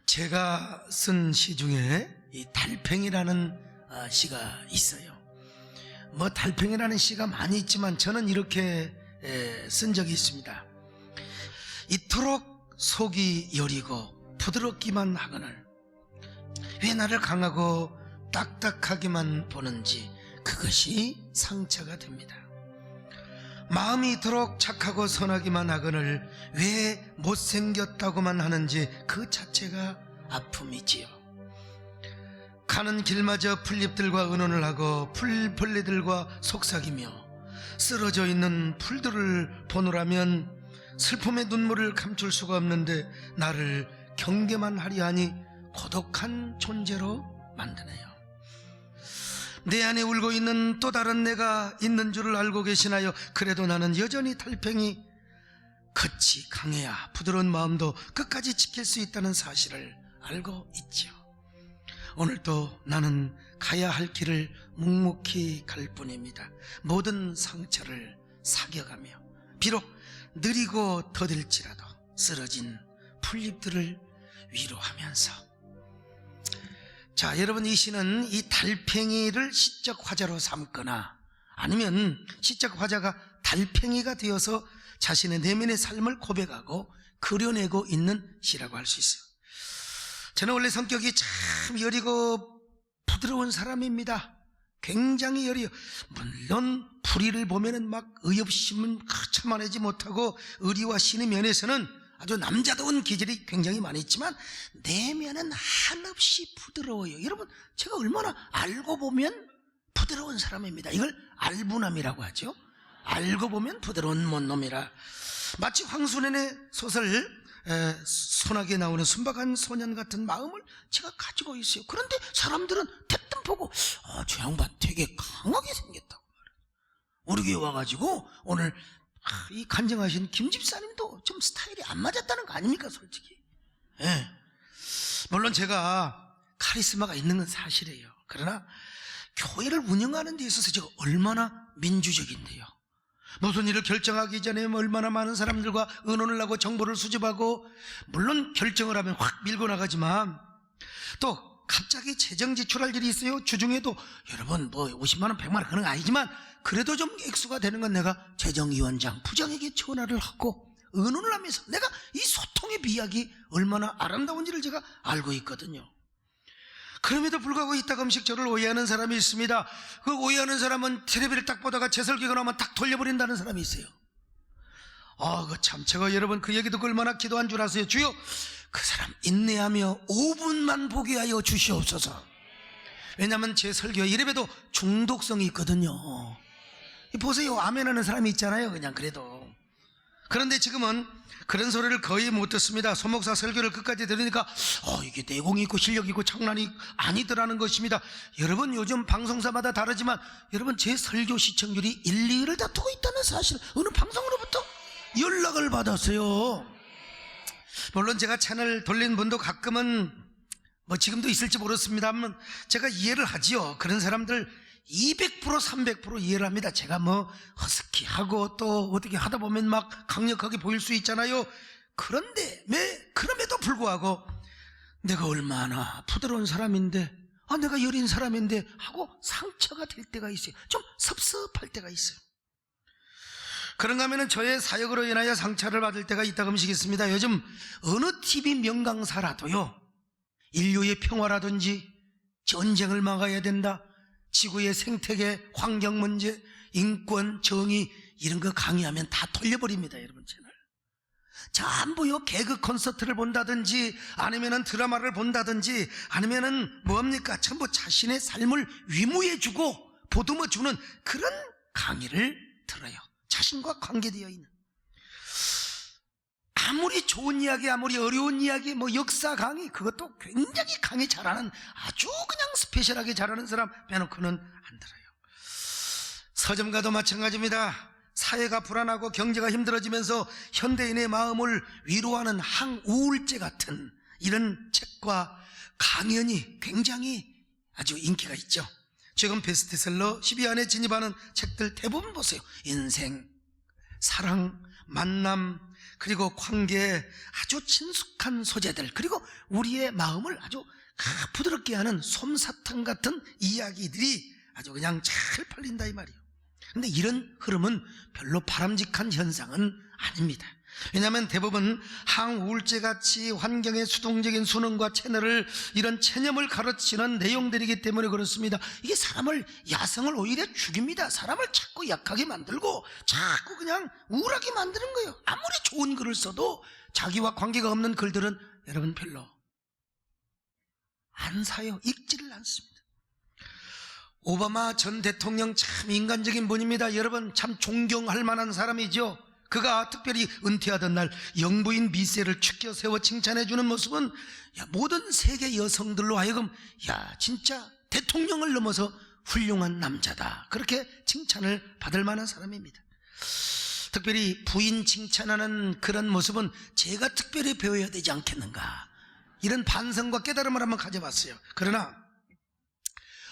제가 쓴 시 중에 이 달팽이라는 시가 있어요. 뭐 달팽이라는 시가 많이 있지만 저는 이렇게 쓴 적이 있습니다. 이토록 속이 여리고 부드럽기만 하거늘 왜 나를 강하고 딱딱하기만 보는지 그것이 상처가 됩니다. 마음이 이토록 착하고 선하기만 하거늘 왜 못생겼다고만 하는지 그 자체가 아픔이지요. 가는 길마저 풀잎들과 의논을 하고 풀벌레들과 속삭이며 쓰러져 있는 풀들을 보노라면 슬픔의 눈물을 감출 수가 없는데 나를 경계만 하려 하니 고독한 존재로 만드네요. 내 안에 울고 있는 또 다른 내가 있는 줄을 알고 계시나요? 그래도 나는 여전히 달팽이, 끝이 강해야 부드러운 마음도 끝까지 지킬 수 있다는 사실을 알고 있죠. 오늘도 나는 가야 할 길을 묵묵히 갈 뿐입니다. 모든 상처를 사겨가며 비록 느리고 더딜지라도 쓰러진 풀잎들을 위로하면서. 자, 여러분, 이 시는 이 달팽이를 시적 화자로 삼거나 아니면 시적 화자가 달팽이가 되어서 자신의 내면의 삶을 고백하고 그려내고 있는 시라고 할 수 있어요. 저는 원래 성격이 참 여리고 부드러운 사람입니다. 굉장히 여리요. 물론 불의를 보면은 막 의협심은 참아내지 못하고 의리와 신의 면에서는 아주 남자다운 기질이 굉장히 많이 있지만 내면은 한없이 부드러워요. 여러분, 제가 얼마나 알고 보면 부드러운 사람입니다. 이걸 알부남이라고 하죠. 알고 보면 부드러운 못놈이라. 마치 황순원의 소설 소나기에 나오는 순박한 소년 같은 마음을 제가 가지고 있어요. 그런데 사람들은 대뜸 보고 저 양반 되게 강하게 생겼다고 말해요. 우리 교회 와가지고 오늘 이 간증하신 김 집사님도 좀 스타일이 안 맞았다는 거 아닙니까, 솔직히. 예. 물론 제가 카리스마가 있는 건 사실이에요. 그러나 교회를 운영하는 데 있어서 제가 얼마나 민주적인데요. 무슨 일을 결정하기 전에 얼마나 많은 사람들과 의논을 하고 정보를 수집하고, 물론 결정을 하면 확 밀고 나가지만 또 갑자기 재정 지출할 일이 있어요. 주중에도 여러분 뭐 50만 원 100만 원 그런 거 아니지만 그래도 좀 액수가 되는 건 내가 재정위원장 부장에게 전화를 하고 의논을 하면서 내가 이 소통의 비약이 얼마나 아름다운지를 제가 알고 있거든요. 그럼에도 불구하고 이따금씩 저를 오해하는 사람이 있습니다. 그 오해하는 사람은 텔레비를 딱 보다가 제 설교가 나오면 딱 돌려버린다는 사람이 있어요. 그 참, 제가 여러분 그 얘기 듣고 얼마나 기도한 줄 아세요? 주여, 그 사람 인내하며 5분만 보게 하여 주시옵소서. 왜냐하면 제 설교에 이래봬도 중독성이 있거든요. 보세요, 아멘 하는 사람이 있잖아요, 그냥 그래도. 그런데 지금은 그런 소리를 거의 못 듣습니다. 소목사 설교를 끝까지 들으니까 이게 내공이 있고 실력이 있고 장난이 아니더라는 것입니다. 여러분, 요즘 방송사마다 다르지만 여러분, 제 설교 시청률이 1, 2위를 다투고 있다는 사실 어느 방송으로부터 연락을 받았어요. 물론 제가 채널 돌린 분도 가끔은 뭐 지금도 있을지 모르겠습니다만 제가 이해를 하지요. 그런 사람들 200% 300% 이해를 합니다. 제가 뭐 허스키하고 또 어떻게 하다 보면 막 강력하게 보일 수 있잖아요. 그런데 그럼에도 불구하고 내가 얼마나 부드러운 사람인데, 내가 여린 사람인데 하고 상처가 될 때가 있어요. 좀 섭섭할 때가 있어요. 그런가 하면 저의 사역으로 인하여 상처를 받을 때가 있다금씩 있습니다. 요즘 어느 TV 명강사라도요, 인류의 평화라든지 전쟁을 막아야 된다, 지구의 생태계, 환경 문제, 인권, 정의 이런 거 강의하면 다 돌려버립니다. 여러분 채널 전부요 개그 콘서트를 본다든지 아니면은 드라마를 본다든지 아니면은 뭡니까, 전부 자신의 삶을 위무해주고 보듬어주는 그런 강의를 들어요. 자신과 관계되어 있는, 아무리 좋은 이야기, 아무리 어려운 이야기, 뭐 역사 강의, 그것도 굉장히 강의 잘하는, 아주 그냥 스페셜하게 잘하는 사람 빼놓고는 안 들어요. 서점가도 마찬가지입니다. 사회가 불안하고 경제가 힘들어지면서 현대인의 마음을 위로하는 항우울제 같은 이런 책과 강연이 굉장히 아주 인기가 있죠. 최근 베스트셀러 10위 안에 진입하는 책들 대부분 보세요. 인생, 사랑, 만남, 그리고 관계에 아주 친숙한 소재들, 그리고 우리의 마음을 아주 부드럽게 하는 솜사탕 같은 이야기들이 아주 그냥 잘 팔린다 이 말이에요. 근데 이런 흐름은 별로 바람직한 현상은 아닙니다. 왜냐하면 대부분 항우울제같이 환경의 수동적인 수능과 체ner을, 이런 체념을 가르치는 내용들이기 때문에 그렇습니다. 이게 사람을, 야성을 오히려 죽입니다. 사람을 자꾸 약하게 만들고 자꾸 그냥 우울하게 만드는 거예요. 아무리 좋은 글을 써도 자기와 관계가 없는 글들은 여러분 별로 안 사요. 읽지를 않습니다. 오바마 전 대통령 참 인간적인 분입니다. 여러분 참 존경할 만한 사람이죠. 그가 특별히 은퇴하던 날 영부인 미세를 축켜 세워 칭찬해주는 모습은 모든 세계 여성들로 하여금 진짜 대통령을 넘어서 훌륭한 남자다, 그렇게 칭찬을 받을 만한 사람입니다. 특별히 부인 칭찬하는 그런 모습은 제가 특별히 배워야 되지 않겠는가, 이런 반성과 깨달음을 한번 가져봤어요. 그러나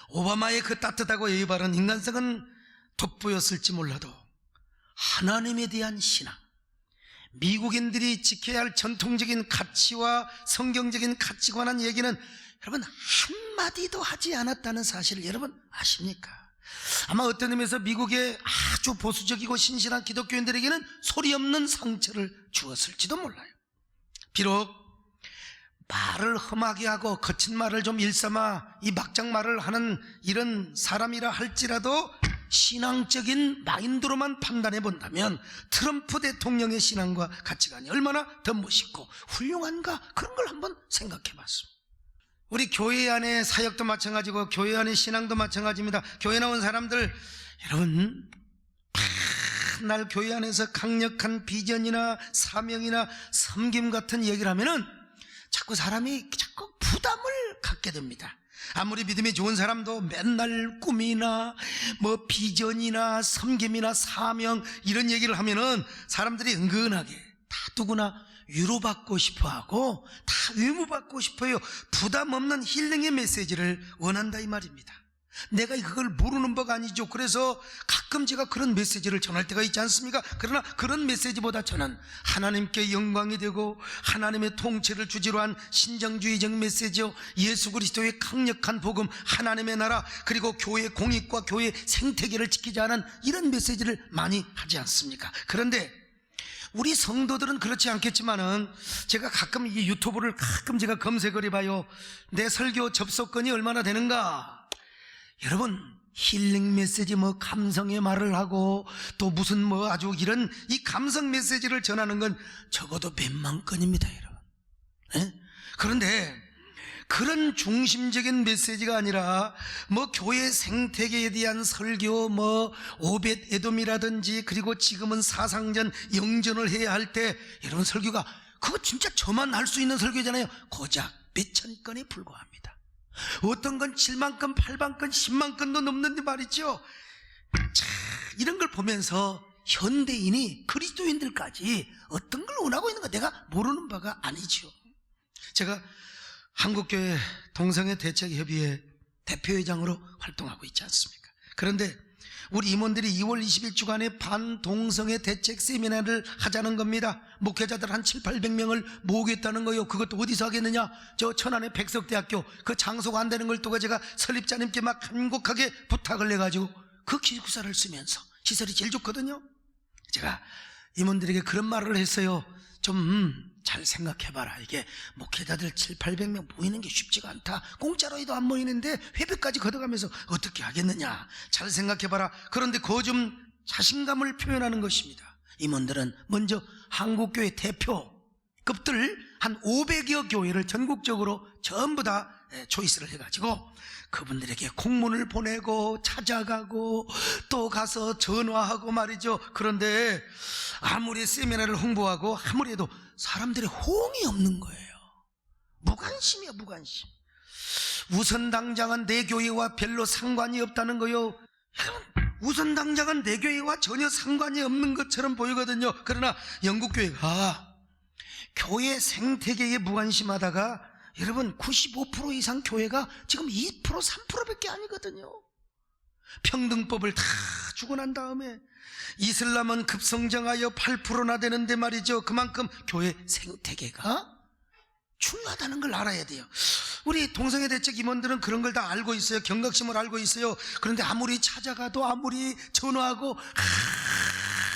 오바마의 그 따뜻하고 예의 바른 인간성은 돋보였을지 몰라도 하나님에 대한 신앙, 미국인들이 지켜야 할 전통적인 가치와 성경적인 가치관한 얘기는 여러분 한마디도 하지 않았다는 사실을 여러분 아십니까? 아마 어떤 의미에서 미국의 아주 보수적이고 신실한 기독교인들에게는 소리 없는 상처를 주었을지도 몰라요. 비록 말을 험하게 하고 거친 말을 좀 일삼아 이 막장말을 하는 이런 사람이라 할지라도 신앙적인 마인드로만 판단해 본다면 트럼프 대통령의 신앙과 가치관이 얼마나 더 멋있고 훌륭한가, 그런 걸 한번 생각해 봤습니다. 우리 교회 안의 사역도 마찬가지고 교회 안의 신앙도 마찬가지입니다. 교회 나온 사람들 여러분 날 교회 안에서 강력한 비전이나 사명이나 섬김 같은 얘기를 하면은 자꾸 사람이 자꾸 부담을 갖게 됩니다. 아무리 믿음이 좋은 사람도 맨날 꿈이나 뭐 비전이나 섬김이나 사명 이런 얘기를 하면은 사람들이 은근하게 다 누구나 위로받고 싶어하고 다 위로받고 싶어요. 부담 없는 힐링의 메시지를 원한다 이 말입니다. 내가 그걸 모르는 바가 아니죠. 그래서 가끔 제가 그런 메시지를 전할 때가 있지 않습니까? 그러나 그런 메시지보다 저는 하나님께 영광이 되고 하나님의 통치를 주지로 한 신정주의적 메시지요, 예수 그리스도의 강력한 복음, 하나님의 나라, 그리고 교회 공익과 교회 생태계를 지키자는 이런 메시지를 많이 하지 않습니까? 그런데 우리 성도들은 그렇지 않겠지만은 제가 가끔 이 유튜브를 가끔 제가 검색을 해봐요. 내 설교 접속권이 얼마나 되는가? 여러분 힐링 메시지 뭐 감성의 말을 하고 또 무슨 뭐 아주 이런 이 감성 메시지를 전하는 건 적어도 몇만 건입니다 여러분. 네? 그런데 그런 중심적인 메시지가 아니라 뭐 교회 생태계에 대한 설교, 뭐 오벳 에돔이라든지, 그리고 지금은 사상전 영전을 해야 할 때 여러분 설교가 그거 진짜 저만 할 수 있는 설교잖아요. 고작 몇천 건에 불과합니다. 어떤 건 7만 건, 8만 건, 10만 건도 넘는데 말이죠. 자, 이런 걸 보면서 현대인이 그리스도인들까지 어떤 걸 원하고 있는 가 내가 모르는 바가 아니죠. 제가 한국교회 동성애 대책협의회 대표회장으로 활동하고 있지 않습니까? 그런데 우리 임원들이 2월 20일 주간에 반동성애 대책 세미나를 하자는 겁니다. 목회자들 한 700~800명을 모으겠다는 거예요. 그것도 어디서 하겠느냐? 저 천안의 백석대학교, 그 장소가 안 되는 걸 또 제가 설립자님께 막 간곡하게 부탁을 해가지고 그 기숙사를 쓰면서, 시설이 제일 좋거든요. 제가 임원들에게 그런 말을 했어요. 좀 잘 생각해봐라. 이게 목회자들 700~800명 모이는 게 쉽지가 않다. 공짜로 해도 안 모이는데 회비까지 걷어가면서 어떻게 하겠느냐. 잘 생각해봐라. 그런데 그거 좀 자신감을 표현하는 것입니다. 임원들은 먼저 한국교회 대표급들 한 500여 교회를 전국적으로 전부 다 초이스를 해가지고 그분들에게 공문을 보내고 찾아가고 또 가서 전화하고 말이죠. 그런데 아무리 세미나를 홍보하고 아무리 해도 사람들의 호응이 없는 거예요. 무관심이야, 무관심. 우선 당장은 내 교회와 별로 상관이 없다는 거요. 우선 당장은 내 교회와 전혀 상관이 없는 것처럼 보이거든요. 그러나 영국 교회가 교회 생태계에 무관심하다가 여러분 95% 이상 교회가 지금 2% 3%밖에 아니거든요. 평등법을 다 주고 난 다음에 이슬람은 급성장하여 8%나 되는데 말이죠. 그만큼 교회 생태계가 중요하다는 걸 알아야 돼요. 우리 동성애 대책 임원들은 그런 걸 다 알고 있어요. 경각심을 알고 있어요. 그런데 아무리 찾아가도, 아무리 전화하고,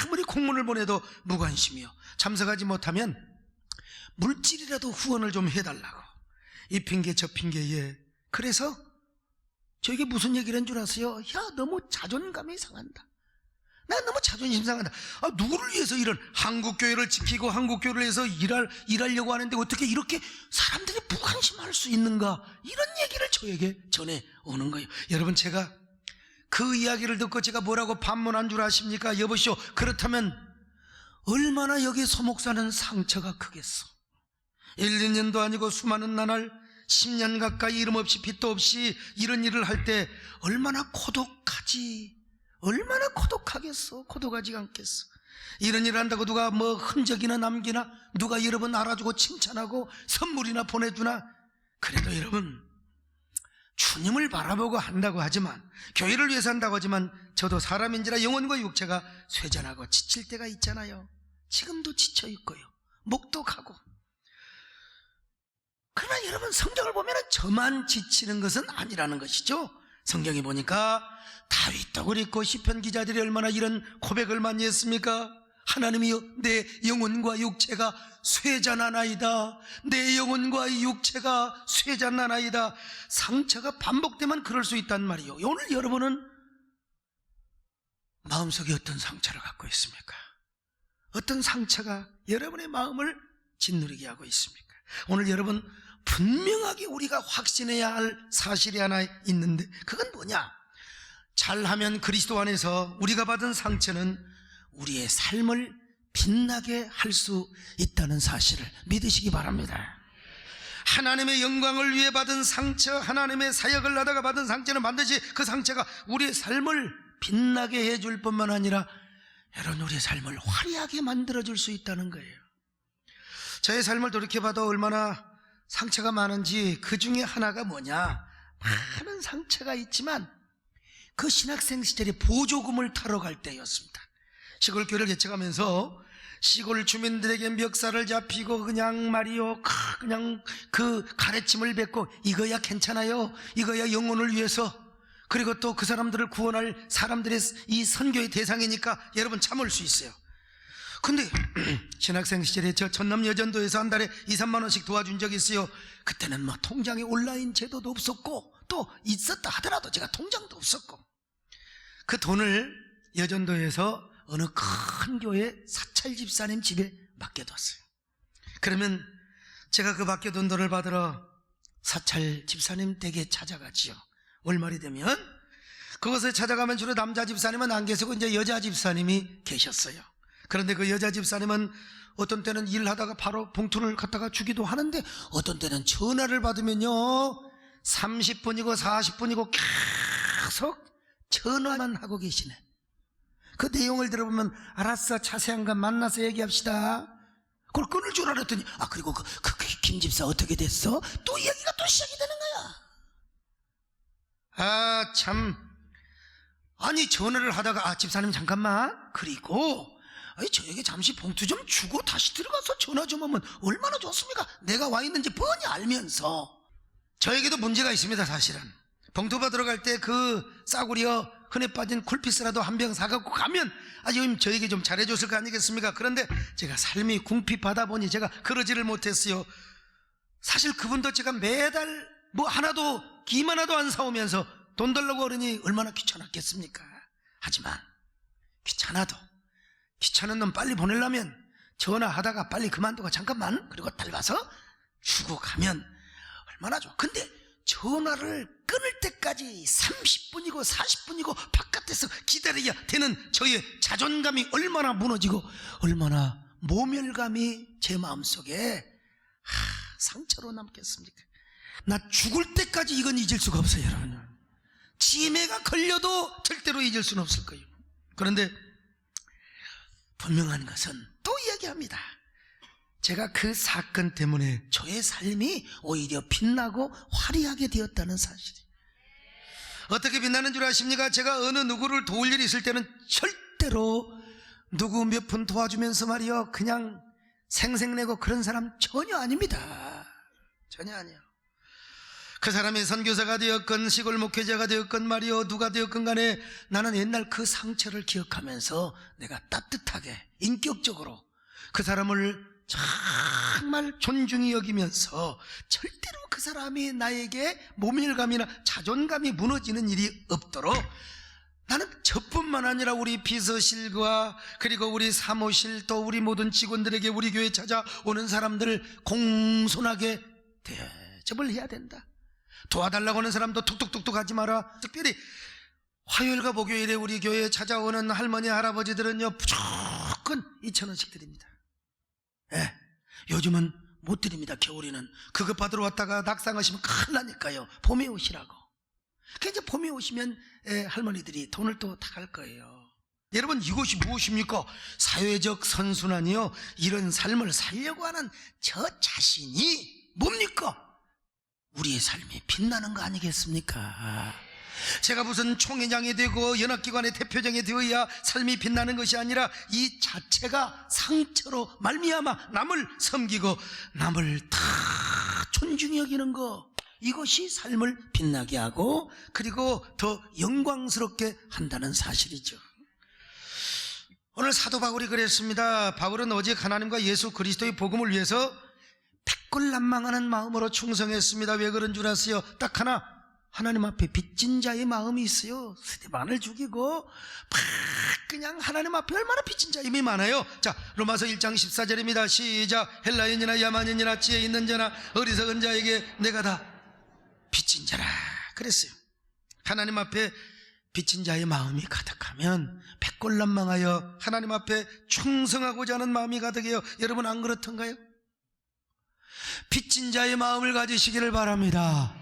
아무리 공문을 보내도 무관심이요. 참석하지 못하면 물질이라도 후원을 좀 해달라고, 이 핑계 저 핑계에. 그래서 저에게 무슨 얘기를 한 줄 아세요? 야, 너무 자존감이 상한다. 나 너무 자존심 상한다. 누구를 위해서 이런 한국교회를 지키고 한국교회를 위해서 일하려고 하는데 어떻게 이렇게 사람들이 무관심할 수 있는가, 이런 얘기를 저에게 전해오는 거예요. 여러분, 제가 그 이야기를 듣고 제가 뭐라고 반문한 줄 아십니까? 여보시오, 그렇다면 얼마나 여기 소목사는 상처가 크겠어. 1, 2년도 아니고 수많은 나날 10년 가까이 이름 없이 빚도 없이 이런 일을 할 때 얼마나 고독하지, 얼마나 고독하겠어. 고독하지 않겠어. 이런 일을 한다고 누가 뭐 흔적이나 남기나, 누가 여러분 알아주고 칭찬하고 선물이나 보내주나. 그래도 여러분, 주님을 바라보고 한다고 하지만, 교회를 위해서 한다고 하지만, 저도 사람인지라 영혼과 육체가 쇠잔하고 지칠 때가 있잖아요. 지금도 지쳐 있고요, 목도 가고. 그러나 여러분, 성경을 보면 저만 지치는 것은 아니라는 것이죠. 성경에 보니까 다윗도 그랬고 시편 기자들이 얼마나 이런 고백을 많이 했습니까? 하나님이여, 내 영혼과 육체가 쇠잔하나이다. 내 영혼과 육체가 쇠잔하나이다. 상처가 반복되면 그럴 수 있단 말이요. 오늘 여러분은 마음속에 어떤 상처를 갖고 있습니까? 어떤 상처가 여러분의 마음을 짓누르게 하고 있습니까? 오늘 여러분, 분명하게 우리가 확신해야 할 사실이 하나 있는데, 그건 뭐냐? 잘하면 그리스도 안에서 우리가 받은 상처는 우리의 삶을 빛나게 할 수 있다는 사실을 믿으시기 바랍니다. 하나님의 영광을 위해 받은 상처, 하나님의 사역을 하다가 받은 상처는 반드시 그 상처가 우리의 삶을 빛나게 해줄 뿐만 아니라 여러분, 우리의 삶을 화려하게 만들어줄 수 있다는 거예요. 저의 삶을 돌이켜봐도 얼마나 상처가 많은지, 그 중에 하나가 뭐냐? 많은 상처가 있지만 그 신학생 시절에 보조금을 타러 갈 때였습니다. 시골 교회를 개척하면서 시골 주민들에게 멱살을 잡히고 그냥 말이요, 그냥 그 가래침을 뱉고, 이거야 괜찮아요, 이거야 영혼을 위해서, 그리고 또 그 사람들을 구원할 사람들의 이 선교의 대상이니까 여러분 참을 수 있어요. 근데 신학생 시절에 저 전남 여전도에서 한 달에 2, 3만 원씩 도와준 적이 있어요. 그때는 뭐 통장에 온라인 제도도 없었고, 또 있었다 하더라도 제가 통장도 없었고, 그 돈을 여전도에서 어느 큰 교회 사찰 집사님 집에 맡겨뒀어요. 그러면 제가 그 맡겨둔 돈을 받으러 사찰 집사님 댁에 찾아가지요. 월말이 되면 그곳에 찾아가면 주로 남자 집사님은 안 계시고 이제 여자 집사님이 계셨어요. 그런데 그 여자 집사님은 어떤 때는 일하다가 바로 봉투를 갖다가 주기도 하는데, 어떤 때는 전화를 받으면요 30분이고 40분이고 계속 전화만 하고 계시네. 그 내용을 들어보면, 알았어, 자세한 건 만나서 얘기합시다. 그걸 끊을 줄 알았더니, 그리고 김 집사 어떻게 됐어? 또 이야기가 또 시작이 되는 거야. 참. 아니, 전화를 하다가 집사님 잠깐만, 그리고 저에게 잠시 봉투 좀 주고 다시 들어가서 전화 좀 하면 얼마나 좋습니까? 내가 와 있는지 뻔히 알면서. 저에게도 문제가 있습니다. 사실은 봉투 받으러 갈 때 그 싸구려 흔해 빠진 쿨피스라도 한 병 사갖고 가면 저에게 좀 잘해줬을 거 아니겠습니까? 그런데 제가 삶이 궁핍하다 보니 제가 그러지를 못했어요. 사실 그분도 제가 매달 뭐 하나도 김 하나도 안 사오면서 돈 달라고 하려니 얼마나 귀찮았겠습니까? 하지만 귀찮은 놈 빨리 보내려면 전화하다가 빨리 그만두고 잠깐만, 그리고 달봐서 주고 가면 얼마나 좋아. 근데 전화를 끊을 때까지 30분이고 40분이고 바깥에서 기다려야 되는 저의 자존감이 얼마나 무너지고 얼마나 모멸감이 제 마음속에 상처로 남겠습니까? 나 죽을 때까지 이건 잊을 수가 없어요. 여러분, 치매가 걸려도 절대로 잊을 수는 없을 거예요. 그런데 분명한 것은 또 이야기합니다. 제가 그 사건 때문에 저의 삶이 오히려 빛나고 화려하게 되었다는 사실이. 어떻게 빛나는 줄 아십니까? 제가 어느 누구를 도울 일이 있을 때는 절대로 누구 몇 푼 도와주면서 말이요 그냥 생색내고 그런 사람 전혀 아닙니다. 전혀 아니에요. 그 사람이 선교사가 되었건 시골 목회자가 되었건 말이요 누가 되었건 간에 나는 옛날 그 상처를 기억하면서 내가 따뜻하게 인격적으로 그 사람을 정말 존중히 여기면서 절대로 그 사람이 나에게 모멸감이나 자존감이 무너지는 일이 없도록 나는 저뿐만 아니라 우리 비서실과 그리고 우리 사무실 또 우리 모든 직원들에게 우리 교회 찾아오는 사람들을 공손하게 대접을 해야 된다. 도와달라고 하는 사람도 툭툭툭툭 하지 마라. 특별히 화요일과 목요일에 우리 교회에 찾아오는 할머니 할아버지들은요 무조건 2,000원씩 드립니다. 예, 요즘은 못 드립니다. 겨울에는 그것 받으러 왔다가 낙상하시면 큰일 나니까요. 봄에 오시라고. 이제 봄에 오시면 할머니들이 돈을 또 다 갈 거예요. 여러분 이것이 무엇입니까? 사회적 선순환이요 이런 삶을 살려고 하는 저 자신이 뭡니까? 우리의 삶이 빛나는 거 아니겠습니까? 제가 무슨 총회장이 되고 연합기관의 대표장이 되어야 삶이 빛나는 것이 아니라 이 자체가 상처로 말미암아 남을 섬기고 남을 다 존중히 여기는 거, 이것이 삶을 빛나게 하고 그리고 더 영광스럽게 한다는 사실이죠. 오늘 사도 바울이 그랬습니다. 바울은 오직 하나님과 예수 그리스도의 복음을 위해서 백골난망하는 마음으로 충성했습니다. 왜 그런 줄 아세요? 딱 하나, 하나님 앞에 빚진 자의 마음이 있어요. 스데반을 죽이고 그냥 하나님 앞에 얼마나 빚진 자의 마음이 많아요. 자, 로마서 1장 14절입니다 시작. 헬라인이나 야만인이나 지혜 있는 자나 어리석은 자에게 내가 다 빚진 자라 그랬어요. 하나님 앞에 빚진 자의 마음이 가득하면 백골난망하여 하나님 앞에 충성하고자 하는 마음이 가득해요. 여러분 안 그렇던가요? 빚진 자의 마음을 가지시기를 바랍니다.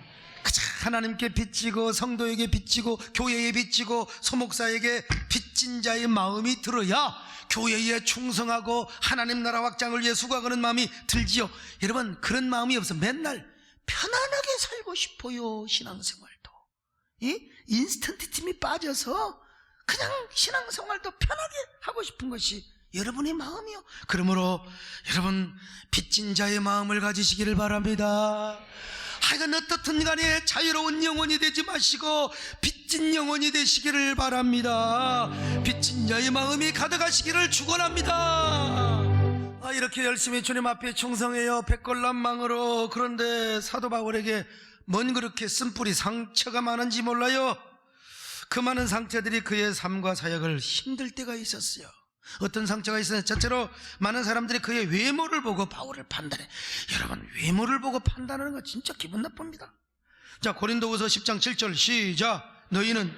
하나님께 빚지고 성도에게 빚지고 교회에 빚지고 소목사에게 빚진 자의 마음이 들어야 교회에 충성하고 하나님 나라 확장을 위해 수고하는 마음이 들지요. 여러분 그런 마음이 없어 맨날 편안하게 살고 싶어요. 신앙생활도 인스턴트 팀이 빠져서 그냥 신앙생활도 편하게 하고 싶은 것이 여러분의 마음이요. 그러므로 여러분 빚진 자의 마음을 가지시기를 바랍니다. 하여간 어떻든 간에 자유로운 영혼이 되지 마시고 빚진 영혼이 되시기를 바랍니다. 빚진 자의 마음이 가득하시기를 축원합니다. 이렇게 열심히 주님 앞에 충성해요. 백골난망으로. 그런데 사도 바울에게 뭔 그렇게 쓴뿌리 상처가 많은지 몰라요. 그 많은 상처들이 그의 삶과 사역을 힘들 때가 있었어요. 어떤 상처가 있었냐? 첫째로 많은 사람들이 그의 외모를 보고 바울을 판단해. 여러분 외모를 보고 판단하는 거 진짜 기분 나쁩니다. 자, 고린도후서 10장 7절 시작. 너희는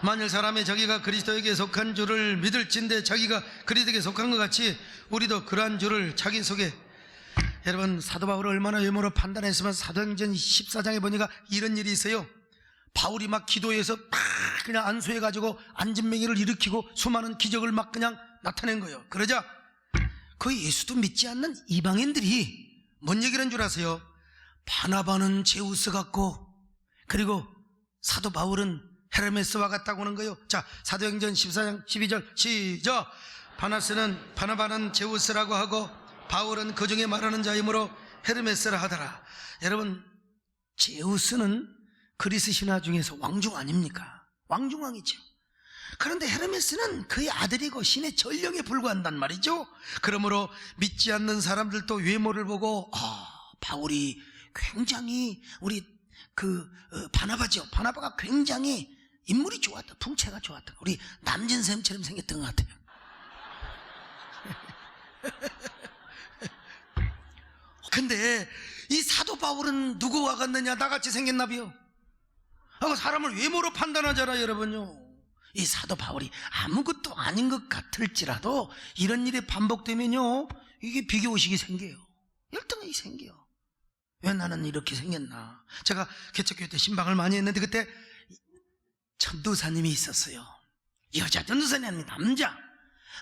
만일 사람이 자기가 그리스도에게 속한 줄을 믿을진데 자기가 그리스도에게 속한 것 같이 우리도 그러한 줄을 자기 속에. 여러분 사도 바울을 얼마나 외모로 판단했으면 사도행전 14장에 보니까 이런 일이 있어요. 바울이 막 기도해서 막 그냥 안수해가지고 안진뱅이를 일으키고 수많은 기적을 막 그냥 나타낸 거예요. 그러자 그 예수도 믿지 않는 이방인들이 뭔 얘기를 한 줄 아세요? 바나바는 제우스 같고 그리고 사도 바울은 헤르메스와 같다고 하는 거예요. 자, 사도행전 14장 12절 시작. 바나바는 제우스라고 하고 바울은 그 중에 말하는 자이므로 헤르메스라 하더라. 여러분 제우스는 그리스 신화 중에서 왕중 아닙니까? 왕중왕이죠. 그런데 헤르메스는 그의 아들이고 신의 전령에 불과한단 말이죠. 그러므로 믿지 않는 사람들도 외모를 보고 바울이 굉장히 우리 바나바죠. 바나바가 굉장히 인물이 좋았다. 풍채가 좋았다. 우리 남진샘처럼 생겼던 것 같아요. 근데 이 사도 바울은 누구와 같느냐? 나같이 생겼나봐요. 하고 사람을 외모로 판단하잖아. 여러분요, 이 사도 바울이 아무것도 아닌 것 같을지라도 이런 일이 반복되면요 이게 비교의식이 생겨요. 열등이 생겨요. 왜 나는 이렇게 생겼나? 제가 개척교회 때 신방을 많이 했는데 그때 전도사님이 있었어요. 여자 전도사님이 아니라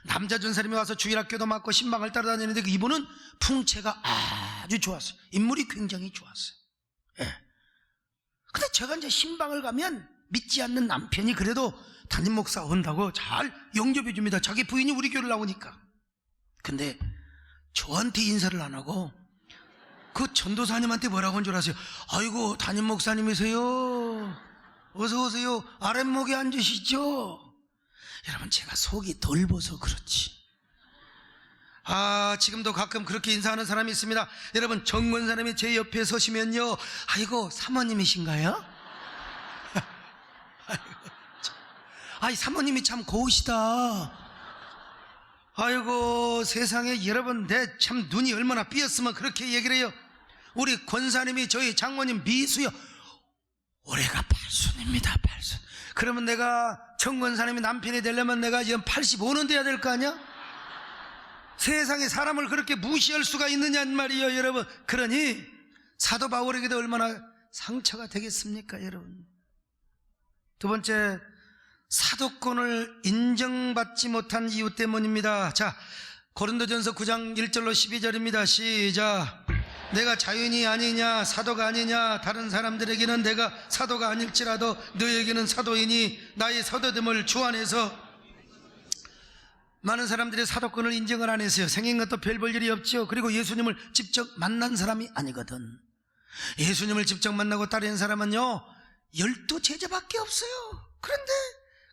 남자 전도사님이 와서 주일학교도 맡고 신방을 따라다니는데 이분은 풍채가 아주 좋았어요. 인물이 굉장히 좋았어요. 예. 근데 제가 이제 신방을 가면 믿지 않는 남편이 그래도 담임 목사 온다고 잘 영접해 줍니다. 자기 부인이 우리 교회를 나오니까. 근데 저한테 인사를 안 하고 그 전도사님한테 뭐라고 한 줄 아세요? 아이고 담임 목사님이세요, 어서 오세요, 아랫목에 앉으시죠. 여러분, 제가 속이 덜버서 그렇지. 지금도 가끔 그렇게 인사하는 사람이 있습니다. 여러분, 정권사님이 제 옆에 서시면요, 아이고 사모님이신가요? 아이, 사모님이 참 고우시다. 아이고 세상에, 여러분, 내 참 눈이 얼마나 삐었으면 그렇게 얘기를 해요. 우리 권사님이 저희 장모님 미수요, 올해가 8순입니다 8순. 그러면 내가 정권사님이 남편이 되려면 내가 지금 85는 돼야 될 거 아니야? 세상에 사람을 그렇게 무시할 수가 있느냐는 말이에요, 여러분. 그러니 사도 바울에게도 얼마나 상처가 되겠습니까, 여러분. 두 번째, 사도권을 인정받지 못한 이유 때문입니다. 자, 고린도전서 9장 1절로 12절입니다. 시작. 내가 자유인이 아니냐, 사도가 아니냐, 다른 사람들에게는 내가 사도가 아닐지라도 너에게는 사도이니 나의 사도됨을 주 안에서. 많은 사람들이 사도권을 인정을 안 했어요. 생긴 것도 별 볼 일이 없죠. 그리고 예수님을 직접 만난 사람이 아니거든. 예수님을 직접 만나고 따르는 사람은요 12제자밖에 없어요.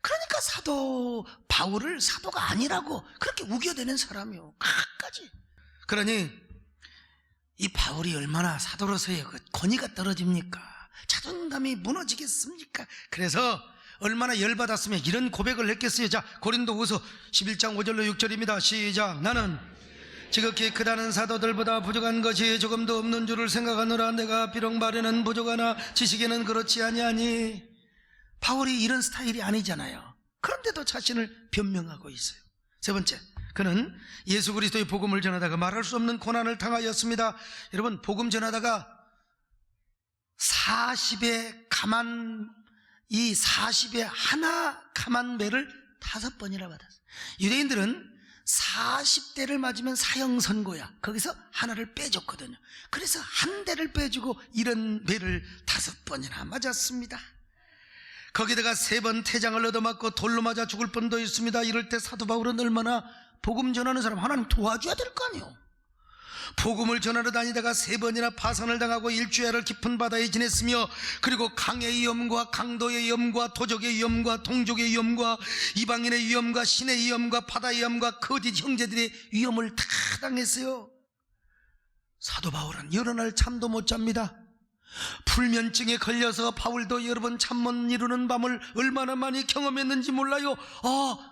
그러니까 사도 바울을 사도가 아니라고 그렇게 우겨대는 사람이요, 끝까지. 그러니 이 바울이 얼마나 사도로서의 그 권위가 떨어집니까? 자존감이 무너지겠습니까? 그래서 얼마나 열받았으면 이런 고백을 했겠어요. 자, 고린도후서 11장 5절로 6절입니다. 시작. 나는 지극히 크다는 사도들보다 부족한 것이 조금도 없는 줄을 생각하노라. 내가 비록 말에는 부족하나 지식에는 그렇지 아니하니. 바울이 이런 스타일이 아니잖아요. 그런데도 자신을 변명하고 있어요. 세 번째, 그는 예수 그리스도의 복음을 전하다가 말할 수 없는 고난을 당하였습니다. 여러분, 복음 전하다가 40의 가만, 이 40의 하나 가만배를 5번이나 받았어요. 유대인들은 40대를 맞으면 사형 선고야. 거기서 하나를 빼줬거든요. 그래서 한 대를 빼주고 이런 배를 5번이나 맞았습니다. 거기다가 3번 태장을 얻어맞고 돌로 맞아 죽을 뻔도 있습니다. 이럴 때 사도 바울은 얼마나 복음 전하는 사람, 하나님 도와줘야 될 거 아니에요. 복음을 전하러 다니다가 3번이나 파산을 당하고 일주일을 깊은 바다에 지냈으며, 그리고 강의 위험과 강도의 위험과 도적의 위험과 동족의 위험과 이방인의 위험과 신의 위험과 바다의 위험과 거짓 형제들의 위험을 다 당했어요. 사도 바울은 여러 날 잠도 못 잡니다. 불면증에 걸려서 바울도 여러 번 잠 못 이루는 밤을 얼마나 많이 경험했는지 몰라요.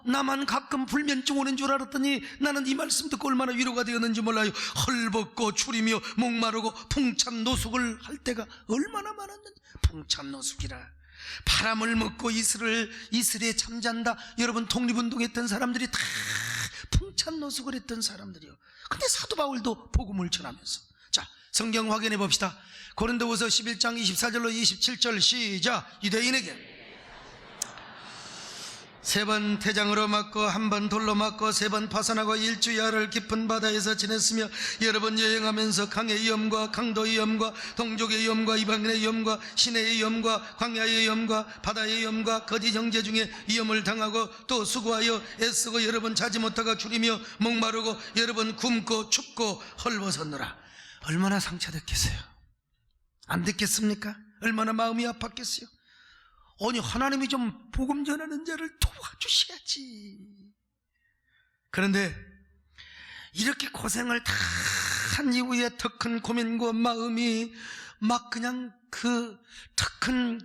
나만 가끔 불면증 오는 줄 알았더니 나는 이 말씀 듣고 얼마나 위로가 되었는지 몰라요. 헐벗고 추리며 목마르고 풍찬 노숙을 할 때가 얼마나 많았는지. 풍찬 노숙이라, 바람을 먹고 이슬에 잠잔다. 여러분, 독립운동했던 사람들이 다 풍찬 노숙을 했던 사람들이요. 근데 사도 바울도 복음을 전하면서. 자, 성경 확인해 봅시다. 고린도후서 11장 24절로 27절 시작. 유대인에게 3번 태장으로 맞고 1번 돌로 맞고 3번 파산하고 일주야를 깊은 바다에서 지냈으며, 여러 번 여행하면서 강의 위험과 강도의 위험과 동족의 위험과 이방인의 위험과 신의 위험과 광야의 위험과 바다의 위험과 거짓 형제 중에 위험을 당하고, 또 수고하여 애쓰고 여러 번 자지 못하고 줄이며 목마르고 여러 번 굶고 춥고 헐벗었노라. 얼마나 상처됐겠어요? 안 됐겠습니까? 얼마나 마음이 아팠겠어요? 아니, 하나님이 좀 복음 전하는 자를 도와주셔야지. 그런데 이렇게 고생을 다 한 이후에 더 큰 고민과 마음이 막 그냥 더 큰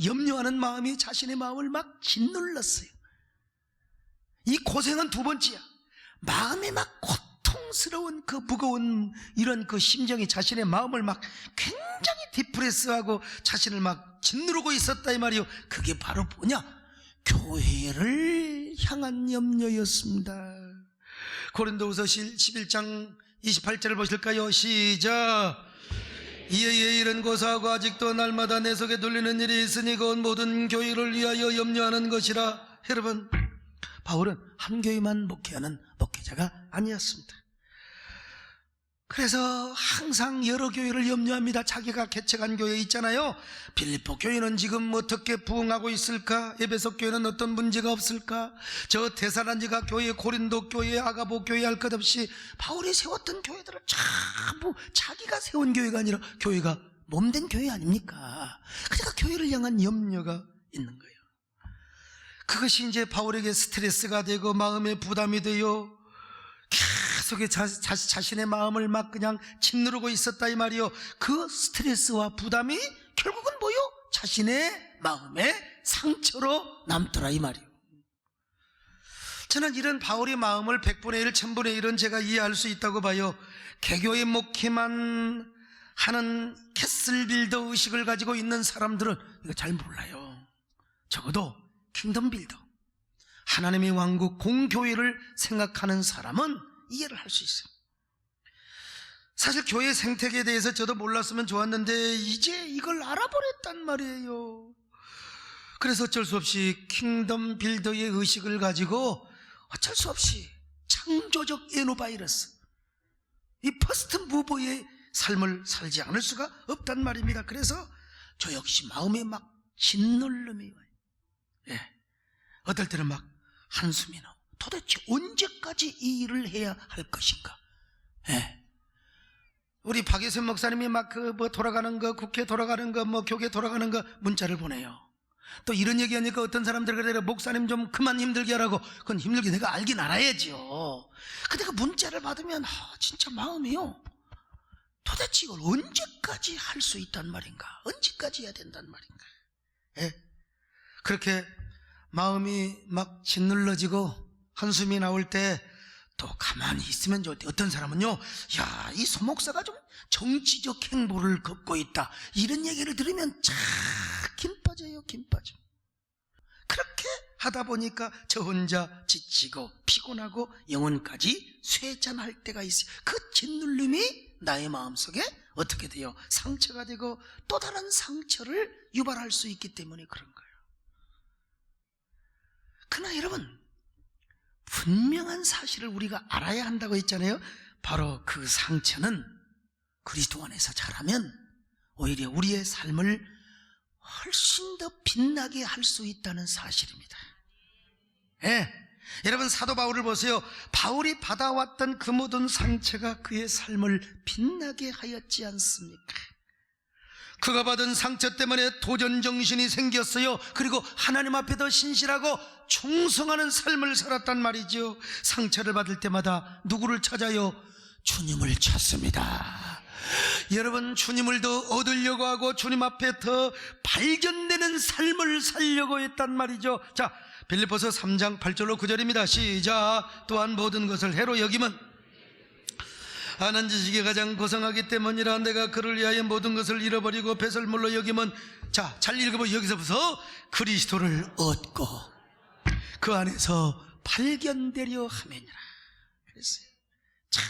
염려하는 마음이 자신의 마음을 막 짓눌렀어요. 이 고생은 2번째야. 마음이 막 고통스러운 그 무거운 이런 그 심정이 자신의 마음을 막 굉장히 디프레스하고 자신을 막 짓누르고 있었다 이 말이요. 그게 바로 뭐냐? 교회를 향한 염려였습니다. 고린도후서 11장 28절을 보실까요? 시작. 이에 이런 고사하고 아직도 날마다 내 속에 돌리는 일이 있으니 그건 모든 교회를 위하여 염려하는 것이라. 여러분, 바울은 한 교회만 목회하는 목회자가 아니었습니다. 그래서 항상 여러 교회를 염려합니다. 자기가 개척한 교회 있잖아요. 빌립보 교회는 지금 어떻게 부흥하고 있을까? 에베소 교회는 어떤 문제가 없을까? 저 데살로니가 교회, 고린도 교회, 아가보 교회 할 것 없이 바울이 세웠던 교회들을 전부 자기가 세운 교회가 아니라 교회가 몸된 교회 아닙니까? 그러니까 교회를 향한 염려가 있는 거예요. 그것이 이제 바울에게 스트레스가 되고 마음의 부담이 되어 계속 자신의 마음을 막 그냥 짓누르고 있었다 이 말이요. 그 스트레스와 부담이 결국은 뭐요? 자신의 마음의 상처로 남더라 이 말이요. 저는 이런 바울의 마음을 100분의 1, 1000분의 1은 제가 이해할 수 있다고 봐요. 개교의 목회만 하는 캐슬빌더 의식을 가지고 있는 사람들은 이거 잘 몰라요. 적어도 킹덤 빌더, 하나님의 왕국 공교회를 생각하는 사람은 이해를 할 수 있어요. 사실 교회 생태계에 대해서 저도 몰랐으면 좋았는데 이제 이걸 알아버렸단 말이에요. 그래서 어쩔 수 없이 킹덤 빌더의 의식을 가지고 어쩔 수 없이 창조적 에노바이러스, 이 퍼스트 무버의 삶을 살지 않을 수가 없단 말입니다. 그래서 저 역시 마음에 막 짓눌름이 와요. 예. 어떨 때는 막 한숨이 나고 도대체 언제까지 이 일을 해야 할 것인가? 예. 우리 박예선 목사님이 막 돌아가는 거, 국회 돌아가는 거, 교계 돌아가는 거 문자를 보내요. 또 이런 얘기하니까 어떤 사람들 그래, 목사님 좀 그만 힘들게 하라고. 그건 힘들게 내가 알긴 알아야지요. 근데 그 문자를 받으면 진짜 마음이요. 도대체 이걸 언제까지 할 수 있단 말인가? 언제까지 해야 된단 말인가? 예. 그렇게 마음이 막 짓눌러지고 한숨이 나올 때 또 가만히 있으면 좋을 때 어떤 사람은요, 야, 이 소목사가 좀 정치적 행보를 걷고 있다, 이런 얘기를 들으면 참 김 빠져요. 김 빠져. 그렇게 하다 보니까 저 혼자 지치고 피곤하고 영혼까지 쇠잔할 때가 있어요. 그 짓눌림이 나의 마음속에 어떻게 돼요? 상처가 되고 또 다른 상처를 유발할 수 있기 때문에 그런 거예요. 그러나 여러분, 분명한 사실을 우리가 알아야 한다고 했잖아요. 바로 그 상처는 그리스도 안에서 자라면 오히려 우리의 삶을 훨씬 더 빛나게 할 수 있다는 사실입니다. 예. 여러분, 사도 바울을 보세요. 바울이 받아왔던 그 모든 상처가 그의 삶을 빛나게 하였지 않습니까? 그가 받은 상처 때문에 도전정신이 생겼어요. 그리고 하나님 앞에 더 신실하고 충성하는 삶을 살았단 말이죠. 상처를 받을 때마다 누구를 찾아요? 주님을 찾습니다. 여러분, 주님을 더 얻으려고 하고 주님 앞에 더 발견되는 삶을 살려고 했단 말이죠. 자, 빌립보서 3장 8절로 9절입니다. 시작. 또한 모든 것을 해로 여김은 아는 지식이 가장 고상하기 때문이라. 내가 그를 위하여 모든 것을 잃어버리고 배설물로 여김은, 자, 잘 읽어보면 여기서부터 그리스도를 얻고 그 안에서 발견되려 하매니라 그랬어요. 자,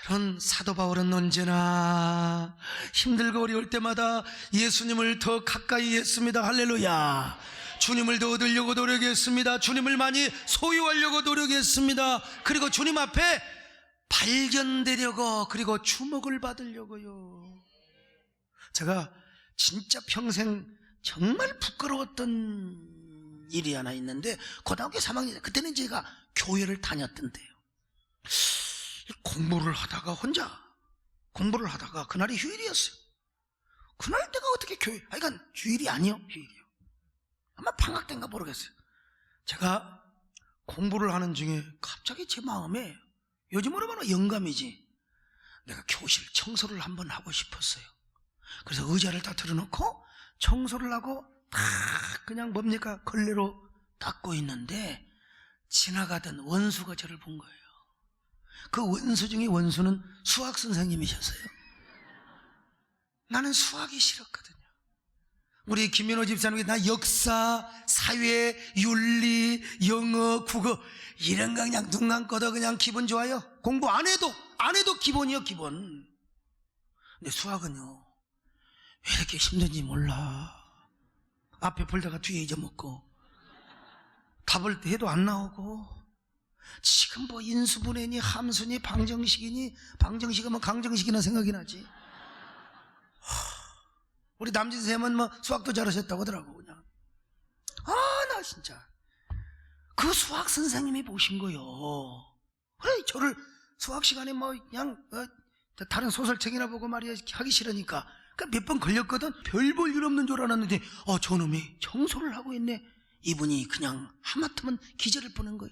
이런 사도 바울은 언제나 힘들고 어려울 때마다 예수님을 더 가까이 했습니다. 할렐루야. 주님을 더 얻으려고 노력했습니다. 주님을 많이 소유하려고 노력했습니다. 그리고 주님 앞에 발견되려고, 그리고 주목을 받으려고요. 제가 진짜 평생 정말 부끄러웠던 일이 하나 있는데, 고등학교 3학년 그때는 제가 교회를 다녔던데요. 공부를 하다가 혼자 공부를 하다가 그날이 휴일이었어요. 그날 때가 어떻게 교회, 그러니까 주일이 아니요, 휴일이요. 아마 방학 때인가 모르겠어요. 제가 공부를 하는 중에 갑자기 제 마음에, 요즘으로 말하면 영감이지, 내가 교실 청소를 한번 하고 싶었어요. 그래서 의자를 다 틀어놓고 청소를 하고 딱 그냥 뭡니까, 걸레로 닦고 있는데 지나가던 원수가 저를 본 거예요. 그 원수 중에 원수는 수학 선생님이셨어요. 나는 수학이 싫었거든요. 우리 김민호 집사님이 나 역사, 사회, 윤리, 영어, 국어 이런 거 그냥 눈 감고도 그냥 기분 좋아요. 공부 안 해도 기본이요, 기본. 근데 수학은요, 왜 이렇게 힘든지 몰라. 앞에 풀다가 뒤에 잊어먹고 답을 해도 안 나오고 지금 뭐 인수분해니 함수니 방정식이니, 방정식이면 강정식이나 생각이 나지. 우리 남진쌤은 뭐 수학도 잘하셨다고 하더라고. 그냥 나 진짜 그 수학 선생님이 보신 거요. 그래, 저를 수학 시간에 뭐 그냥 다른 소설책이나 보고 말이야 하기 싫으니까 몇 번 걸렸거든. 별 볼 일 없는 줄 알았는데 저놈이 청소를 하고 있네. 이분이 그냥 하마터면 기절을 보낸 거예요.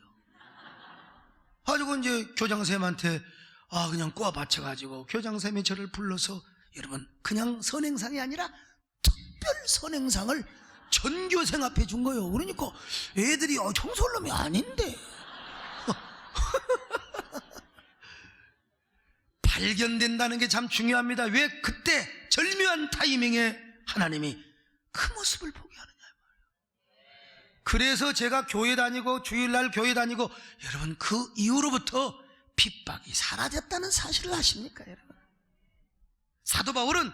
가지고 이제 교장선생님한테 그냥 꼬아 받쳐가지고 교장선생님이 저를 불러서, 여러분, 그냥 선행상이 아니라 특별 선행상을 전교생 앞에 준 거예요. 그러니까 애들이 청소할 놈이 아닌데 발견된다는 게 참 중요합니다. 왜 그때 절묘한 타이밍에 하나님이 그 모습을 보게 하느냐 말이에요. 그래서 제가 교회 다니고 주일날 교회 다니고, 여러분, 그 이후로부터 핍박이 사라졌다는 사실을 아십니까, 여러분? 사도 바울은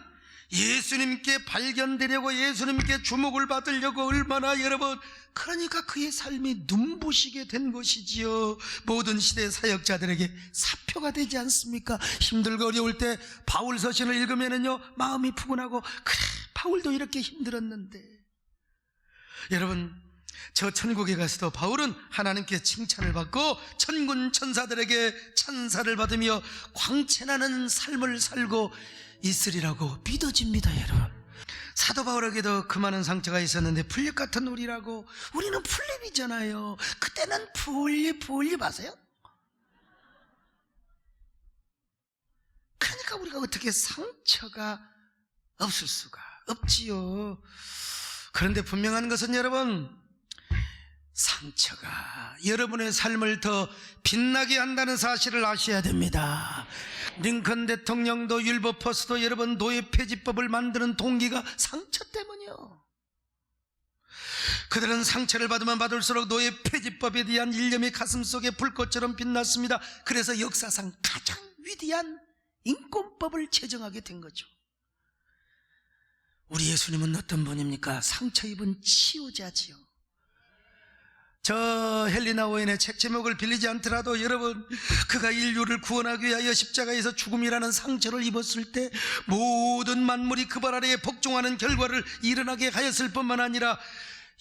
예수님께 발견되려고, 예수님께 주목을 받으려고 얼마나, 여러분, 그러니까 그의 삶이 눈부시게 된 것이지요. 모든 시대 사역자들에게 사표가 되지 않습니까? 힘들고 어려울 때 바울 서신을 읽으면은요, 마음이 푸근하고, 그래, 바울도 이렇게 힘들었는데. 여러분, 저 천국에 가서도 바울은 하나님께 칭찬을 받고 천군 천사들에게 찬사를 받으며 광채나는 삶을 살고 있으리라고 믿어집니다, 여러분. 사도 바울에게도 그 많은 상처가 있었는데 풀립 같은 우리라고, 우리는 풀립이잖아요. 그때는 풀립 아세요? 그러니까 우리가 어떻게 상처가 없을 수가 없지요. 그런데 분명한 것은, 여러분, 상처가 여러분의 삶을 더 빛나게 한다는 사실을 아셔야 됩니다. 링컨 대통령도 율버퍼스도, 여러분, 노예 폐지법을 만드는 동기가 상처 때문이요. 그들은 상처를 받으면 받을수록 노예 폐지법에 대한 일념이 가슴속에 불꽃처럼 빛났습니다. 그래서 역사상 가장 위대한 인권법을 제정하게 된 거죠. 우리 예수님은 어떤 분입니까? 상처 입은 치유자지요. 저 헬리나 오웬의 책 제목을 빌리지 않더라도, 여러분, 그가 인류를 구원하기 위하여 십자가에서 죽음이라는 상처를 입었을 때 모든 만물이 그 발 아래에 복종하는 결과를 일어나게 하였을 뿐만 아니라,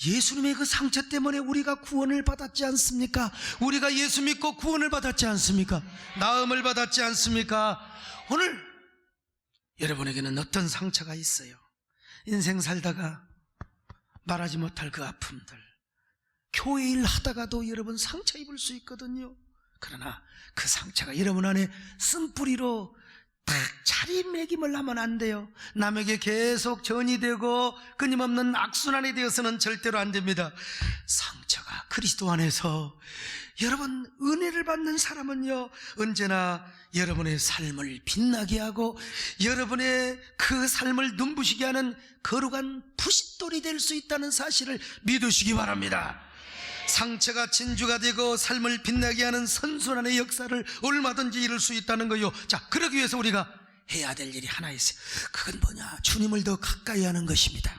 예수님의 그 상처 때문에 우리가 구원을 받았지 않습니까? 우리가 예수 믿고 구원을 받았지 않습니까? 나음을 받았지 않습니까? 오늘 여러분에게는 어떤 상처가 있어요? 인생 살다가 말하지 못할 그 아픔들, 교회 일 하다가도 여러분 상처 입을 수 있거든요. 그러나 그 상처가 여러분 안에 쓴뿌리로 딱 자리매김을 하면 안 돼요. 남에게 계속 전이 되고 끊임없는 악순환이 되어서는 절대로 안 됩니다. 상처가 그리스도 안에서, 여러분, 은혜를 받는 사람은요, 언제나 여러분의 삶을 빛나게 하고 여러분의 그 삶을 눈부시게 하는 거룩한 부싯돌이 될 수 있다는 사실을 믿으시기 바랍니다. 상처가 진주가 되고 삶을 빛나게 하는 선순환의 역사를 얼마든지 이룰 수 있다는 거요. 자, 그러기 위해서 우리가 해야 될 일이 하나 있어요. 그건 뭐냐? 주님을 더 가까이 하는 것입니다.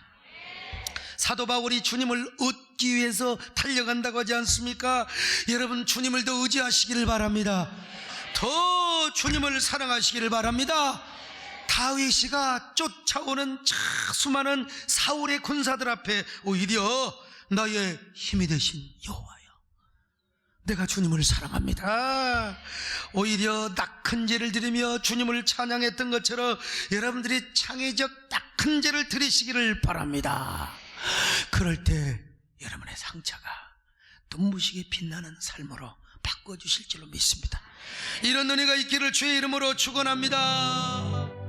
사도 바울이 주님을 얻기 위해서 달려간다고 하지 않습니까? 여러분, 주님을 더 의지하시기를 바랍니다. 더 주님을 사랑하시기를 바랍니다. 다윗이가 쫓아오는 수많은 사울의 군사들 앞에 오히려 나의 힘이 되신 여호와여, 내가 주님을 사랑합니다, 오히려 낙한 제를 드리며 주님을 찬양했던 것처럼 여러분들이 창의적 낙한 제를 드리시기를 바랍니다. 그럴 때 여러분의 상처가 눈부시게 빛나는 삶으로 바꿔주실 줄로 믿습니다. 이런 은혜가 있기를 주의 이름으로 축원합니다.